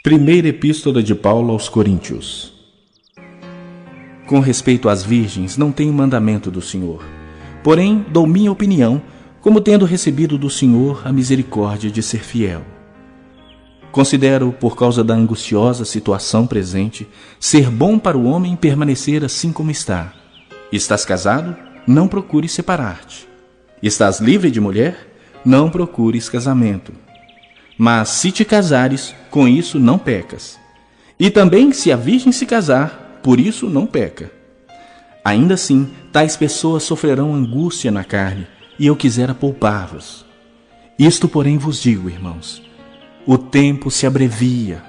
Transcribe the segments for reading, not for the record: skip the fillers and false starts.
Primeira Epístola de Paulo aos Coríntios. Com respeito às virgens, não tenho mandamento do Senhor. Porém, dou minha opinião, como tendo recebido do Senhor a misericórdia de ser fiel. Considero, por causa da angustiosa situação presente, ser bom para o homem permanecer assim como está. Estás casado? Não procures separar-te. Estás livre de mulher? Não procures casamento. Mas se te casares, com isso não pecas. E também se a virgem se casar, por isso não peca. Ainda assim, tais pessoas sofrerão angústia na carne, e eu quisera poupar-vos. Isto, porém, vos digo, irmãos, o tempo se abrevia.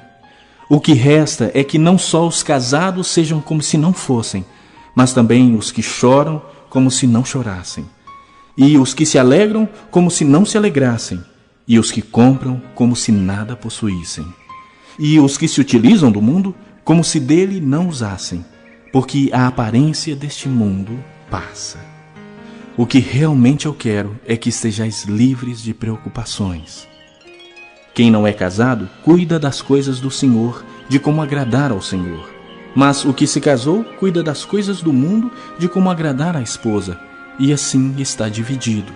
O que resta é que não só os casados sejam como se não fossem, mas também os que choram como se não chorassem, e os que se alegram como se não se alegrassem, e os que compram como se nada possuíssem, e os que se utilizam do mundo como se dele não usassem, porque a aparência deste mundo passa. O que realmente eu quero é que estejais livres de preocupações. Quem não é casado, cuida das coisas do Senhor, de como agradar ao Senhor. Mas o que se casou, cuida das coisas do mundo, de como agradar à esposa, e assim está dividido.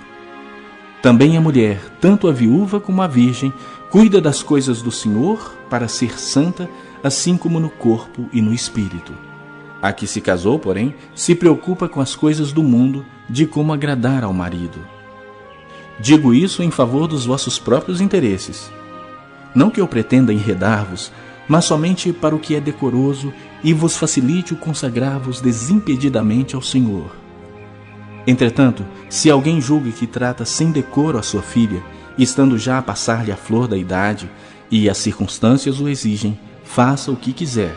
Também a mulher, tanto a viúva como a virgem, cuida das coisas do Senhor para ser santa, assim como no corpo e no espírito. A que se casou, porém, se preocupa com as coisas do mundo, de como agradar ao marido. Digo isso em favor dos vossos próprios interesses. Não que eu pretenda enredar-vos, mas somente para o que é decoroso e vos facilite o consagrar-vos desimpedidamente ao Senhor. Entretanto, se alguém julgue que trata sem decoro a sua filha, estando já a passar-lhe a flor da idade, e as circunstâncias o exigem, faça o que quiser.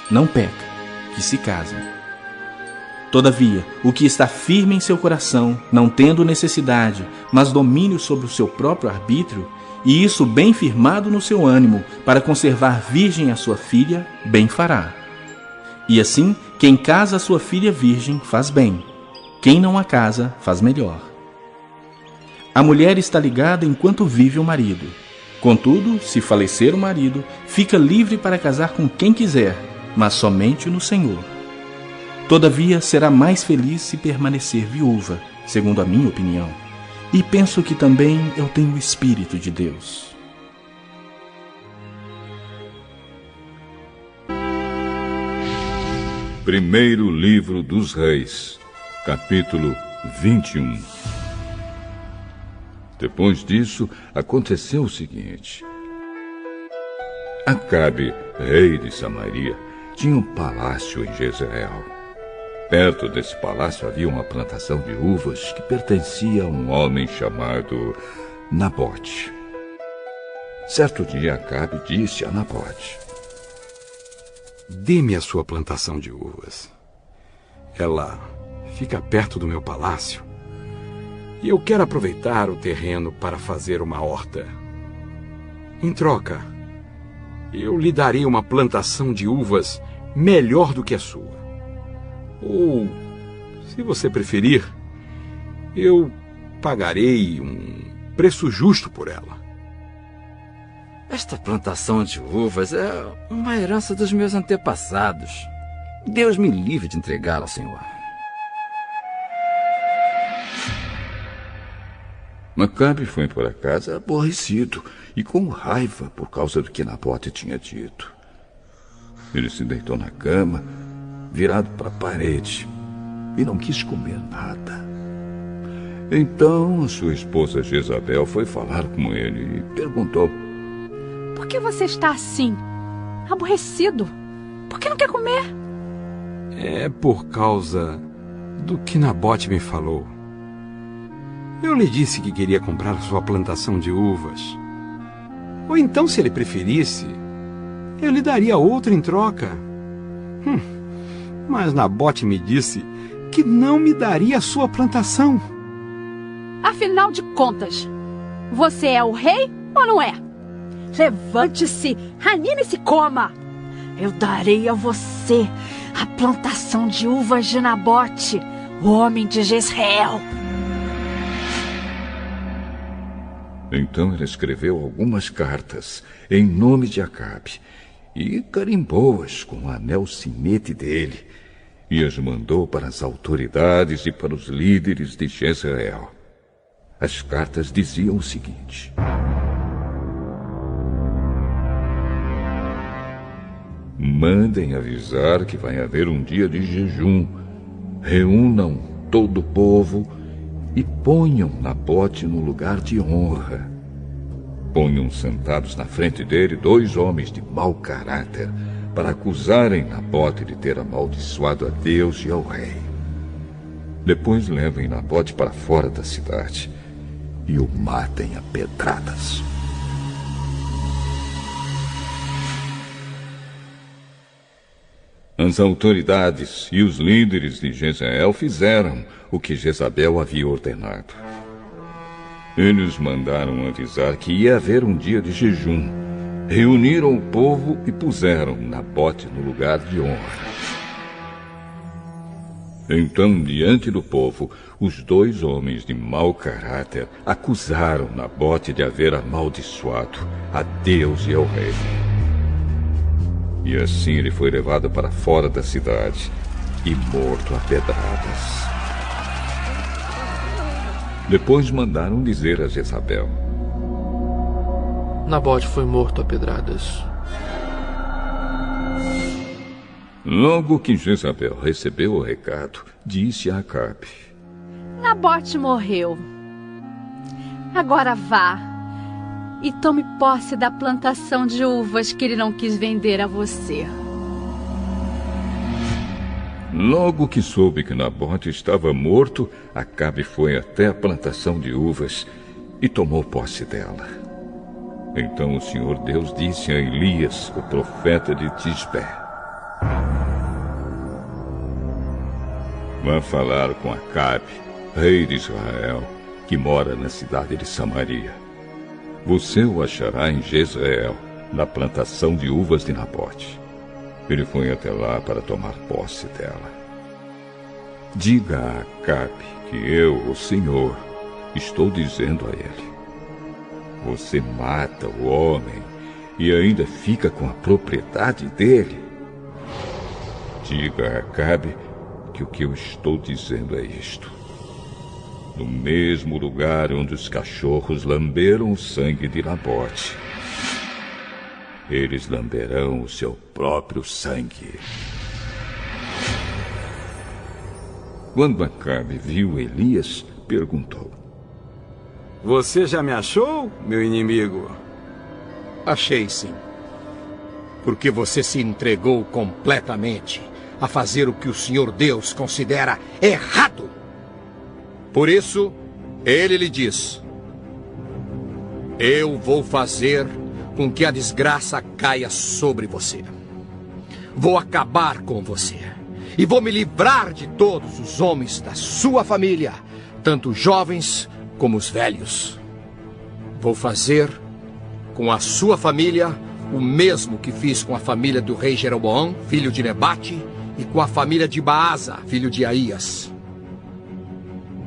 Não peca, que se casem. Todavia, o que está firme em seu coração, não tendo necessidade, mas domínio sobre o seu próprio arbítrio, e isso bem firmado no seu ânimo, para conservar virgem a sua filha, bem fará. E assim, quem casa a sua filha virgem faz bem. Quem não a casa, faz melhor. A mulher está ligada enquanto vive o marido. Contudo, se falecer o marido, fica livre para casar com quem quiser, mas somente no Senhor. Todavia, será mais feliz se permanecer viúva, segundo a minha opinião. E penso que também eu tenho o Espírito de Deus. Primeiro Livro dos Reis, capítulo 21. Depois disso, aconteceu o seguinte. Acabe, rei de Samaria, tinha um palácio em Jezreel. Perto desse palácio havia uma plantação de uvas que pertencia a um homem chamado Nabote. Certo dia, Acabe disse a Nabote: dê-me a sua plantação de uvas. Ela fica perto do meu palácio e eu quero aproveitar o terreno para fazer uma horta. Em troca, eu lhe darei uma plantação de uvas melhor do que a sua. Ou, se você preferir, eu pagarei um preço justo por ela. Esta plantação de uvas é uma herança dos meus antepassados. Deus me livre de entregá-la ao Senhor. Acabe foi para casa aborrecido e com raiva por causa do que Nabote tinha dito. Ele se deitou na cama, virado para a parede, e não quis comer nada. Então a sua esposa Jezabel foi falar com ele e perguntou: por que você está assim, aborrecido? Por que não quer comer? É por causa do que Nabote me falou. Eu lhe disse que queria comprar a sua plantação de uvas. Ou então, se ele preferisse, eu lhe daria outra em troca. Mas Nabote me disse que não me daria a sua plantação. Afinal de contas, você é o rei ou não é? Levante-se, anime-se e coma. Eu darei a você a plantação de uvas de Nabote, o homem de Jezreel. Então ele escreveu algumas cartas em nome de Acabe e carimbou-as com o anel sinete dele e as mandou para as autoridades e para os líderes de Jezreel. As cartas diziam o seguinte: mandem avisar que vai haver um dia de jejum. Reúnam todo o povo e ponham Nabote no lugar de honra. Ponham sentados na frente dele 2 homens de mau caráter para acusarem Nabote de ter amaldiçoado a Deus e ao rei. Depois levem Nabote para fora da cidade e o matem a pedradas. As autoridades e os líderes de Jezreel fizeram o que Jezabel havia ordenado. Eles mandaram avisar que ia haver um dia de jejum. Reuniram o povo e puseram Nabote no lugar de honra. Então, diante do povo, os 2 homens de mau caráter acusaram Nabote de haver amaldiçoado a Deus e ao rei. E assim ele foi levado para fora da cidade e morto a pedradas. Depois mandaram dizer a Jezabel: Nabote foi morto a pedradas. Logo que Jezabel recebeu o recado, disse a Acabe: Nabote morreu. Agora vá e tome posse da plantação de uvas que ele não quis vender a você. Logo que soube que Nabote estava morto, Acabe foi até a plantação de uvas e tomou posse dela. Então o Senhor Deus disse a Elias, o profeta de Tisbé: vá falar com Acabe, rei de Israel, que mora na cidade de Samaria. Você o achará em Jezreel, na plantação de uvas de Nabote. Ele foi até lá para tomar posse dela. Diga a Acabe que eu, o Senhor, estou dizendo a ele: você mata o homem e ainda fica com a propriedade dele. Diga a Acabe que o que eu estou dizendo é isto: no mesmo lugar onde os cachorros lamberam o sangue de Nabote, eles lamberão o seu próprio sangue. Quando Acabe viu Elias, perguntou: Você já me achou, meu inimigo? Achei, sim. Porque você se entregou completamente a fazer o que o Senhor Deus considera errado. Por isso, ele lhe diz: eu vou fazer com que a desgraça caia sobre você. Vou acabar com você. E vou me livrar de todos os homens da sua família, tanto os jovens como os velhos. Vou fazer com a sua família o mesmo que fiz com a família do rei Jeroboão, filho de Nebate, e com a família de Baasa, filho de Aías.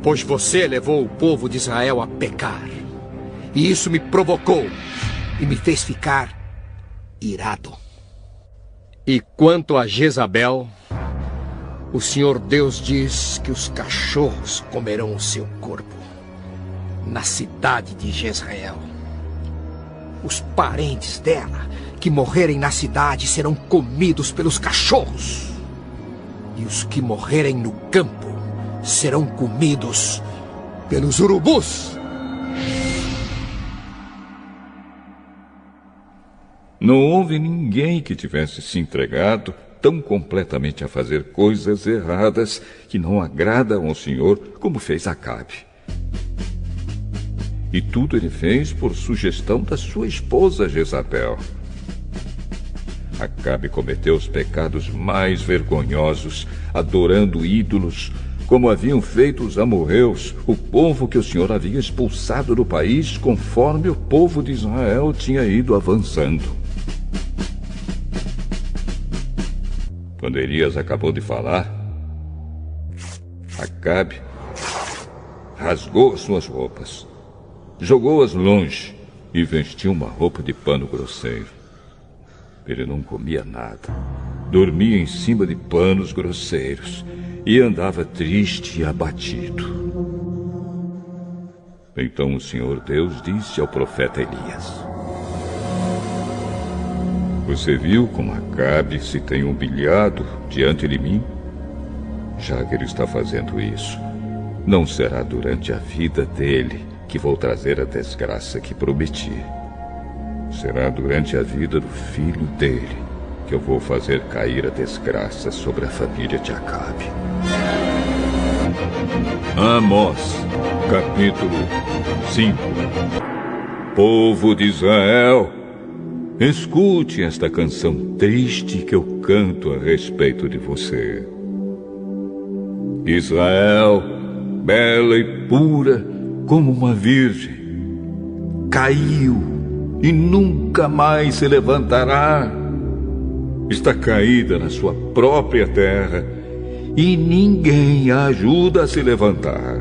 Pois você levou o povo de Israel a pecar. E isso me provocou e me fez ficar irado. E quanto a Jezabel, o Senhor Deus diz que os cachorros comerão o seu corpo na cidade de Jezreel. Os parentes dela que morrerem na cidade serão comidos pelos cachorros. E os que morrerem no campo serão comidos pelos urubus. Não houve ninguém que tivesse se entregado tão completamente a fazer coisas erradas que não agradam ao Senhor como fez Acabe. E tudo ele fez por sugestão da sua esposa Jezabel. Acabe cometeu os pecados mais vergonhosos, adorando ídolos, como haviam feito os amorreus, o povo que o Senhor havia expulsado do país, conforme o povo de Israel tinha ido avançando. Quando Elias acabou de falar, Acabe rasgou as suas roupas, jogou-as longe e vestiu uma roupa de pano grosseiro. Ele não comia nada, dormia em cima de panos grosseiros e andava triste e abatido. Então o Senhor Deus disse ao profeta Elias: Você viu como Acabe se tem humilhado diante de mim? Já que ele está fazendo isso, não será durante a vida dele que vou trazer a desgraça que prometi. Será durante a vida do filho dele que eu vou fazer cair a desgraça sobre a família de Acabe. Amós, capítulo 5. Povo de Israel, escute esta canção triste que eu canto a respeito de você. Israel, bela e pura como uma virgem, caiu e nunca mais se levantará. Está caída na sua própria terra e ninguém a ajuda a se levantar.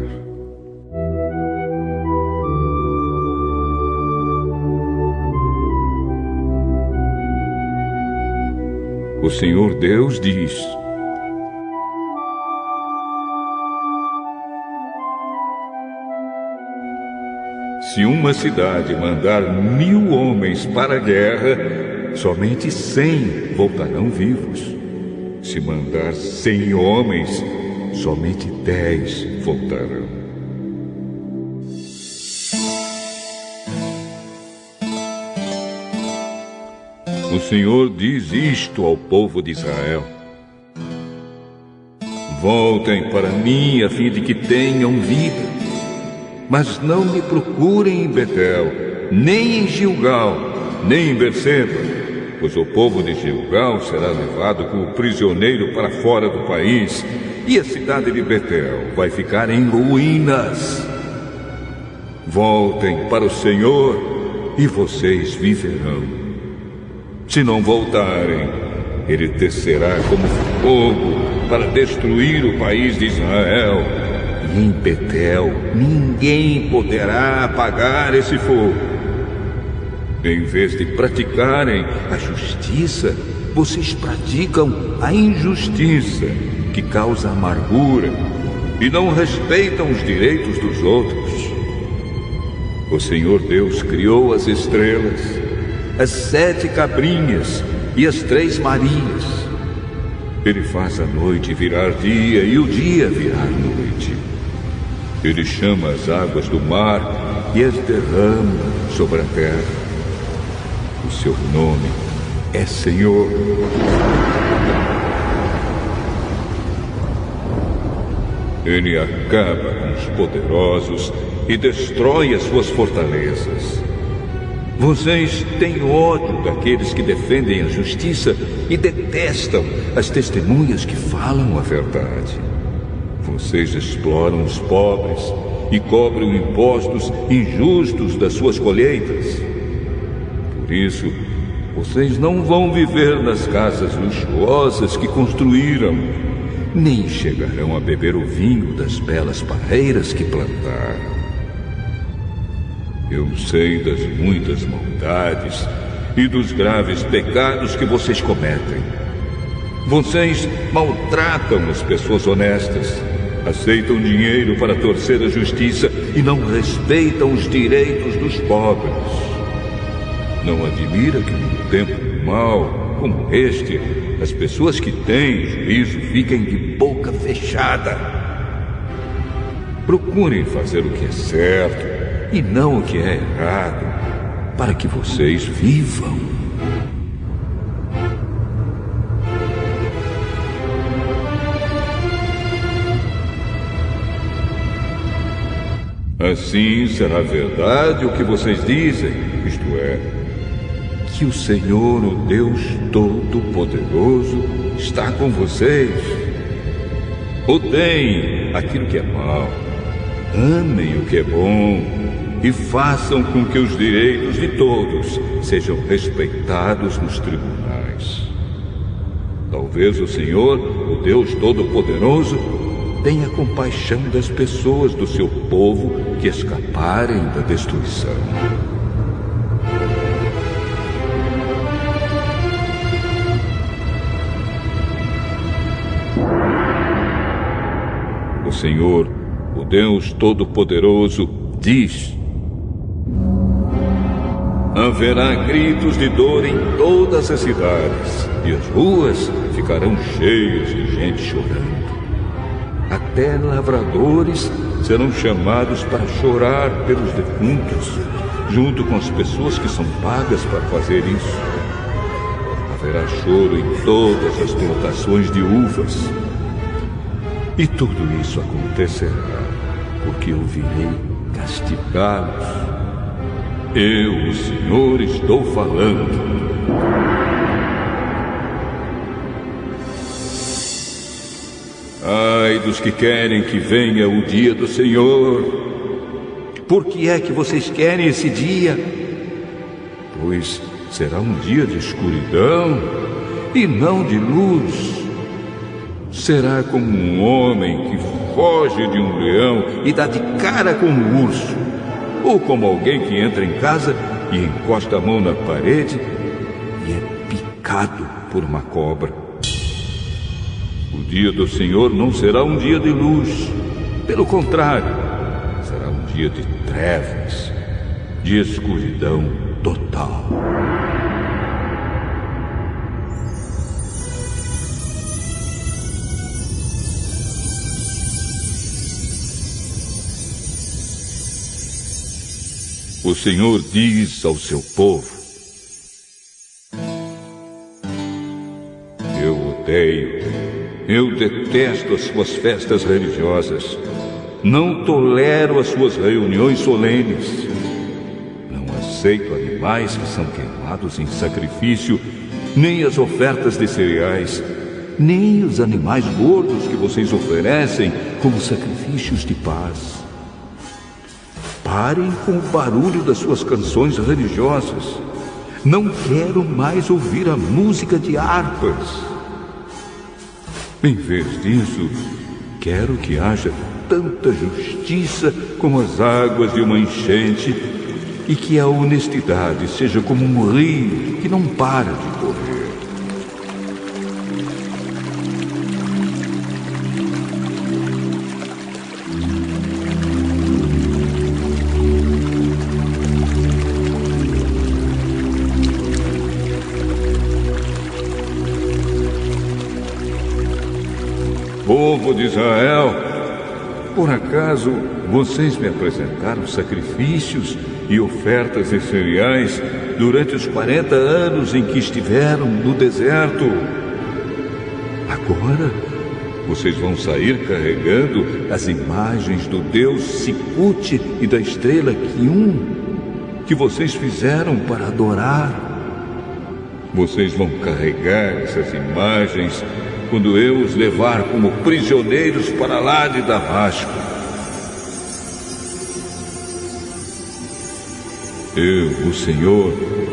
O Senhor Deus diz: Se uma cidade mandar 1000 homens para a guerra, somente 100 voltarão vivos. Se mandar 100 homens, somente 10 voltarão. O Senhor diz isto ao povo de Israel: Voltem para mim a fim de que tenham vida. Mas não me procurem em Betel, nem em Gilgal, nem em Berseba, pois o povo de Gilgal será levado como prisioneiro para fora do país, e a cidade de Betel vai ficar em ruínas. Voltem para o Senhor e vocês viverão. Se não voltarem, ele descerá como fogo para destruir o país de Israel. E em Betel ninguém poderá apagar esse fogo. Em vez de praticarem a justiça, vocês praticam a injustiça, que causa amargura, e não respeitam os direitos dos outros. O Senhor Deus criou as estrelas, as 7 cabrinhas e as 3 Marias. Ele faz a noite virar dia e o dia virar noite. Ele chama as águas do mar e as derrama sobre a terra. O seu nome é Senhor. Ele acaba com os poderosos e destrói as suas fortalezas. Vocês têm ódio daqueles que defendem a justiça e detestam as testemunhas que falam a verdade. Vocês exploram os pobres e cobram impostos injustos das suas colheitas. Por isso, vocês não vão viver nas casas luxuosas que construíram, nem chegarão a beber o vinho das belas parreiras que plantaram. Eu sei das muitas maldades e dos graves pecados que vocês cometem. Vocês maltratam as pessoas honestas, aceitam dinheiro para torcer a justiça e não respeitam os direitos dos pobres. Não admira que num tempo mau como este, as pessoas que têm juízo fiquem de boca fechada. Procurem fazer o que é certo e não o que é errado, para que vocês vivam. Assim será verdade o que vocês dizem, isto é, que o Senhor, o Deus Todo-Poderoso, está com vocês. Odeiem aquilo que é mal, amem o que é bom e façam com que os direitos de todos sejam respeitados nos tribunais. Talvez o Senhor, o Deus Todo-Poderoso, tenha compaixão das pessoas do seu povo que escaparem da destruição. Senhor, o Deus Todo-Poderoso, diz: haverá gritos de dor em todas as cidades, e as ruas ficarão cheias de gente chorando. Até lavradores serão chamados para chorar pelos defuntos, junto com as pessoas que são pagas para fazer isso. Haverá choro em todas as plantações de uvas. E tudo isso acontecerá porque eu virei castigá-los. Eu, o Senhor, estou falando. Ai dos que querem que venha o dia do Senhor. Por que é que vocês querem esse dia? Pois será um dia de escuridão e não de luz. Será como um homem que foge de um leão e dá de cara com um urso, ou como alguém que entra em casa e encosta a mão na parede e é picado por uma cobra. O dia do Senhor não será um dia de luz. Pelo contrário, será um dia de trevas, de escuridão total. O Senhor diz ao seu povo: eu detesto as suas festas religiosas. Não tolero as suas reuniões solenes. Não aceito animais que são queimados em sacrifício, nem as ofertas de cereais, nem os animais gordos que vocês oferecem como sacrifícios de paz. Parem com o barulho das suas canções religiosas. Não quero mais ouvir a música de harpas. Em vez disso, quero que haja tanta justiça como as águas de uma enchente e que a honestidade seja como um rio que não para de correr. Povo de Israel, por acaso vocês me apresentaram sacrifícios e ofertas de cereais durante os 40 anos em que estiveram no deserto? Agora vocês vão sair carregando as imagens do deus Sicute e da estrela Quium que vocês fizeram para adorar. Vocês vão carregar essas imagens quando eu os levar como prisioneiros para lá de Damasco. Eu, o Senhor,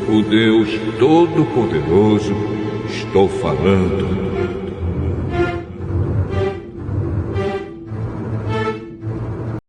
o Deus Todo-Poderoso, estou falando.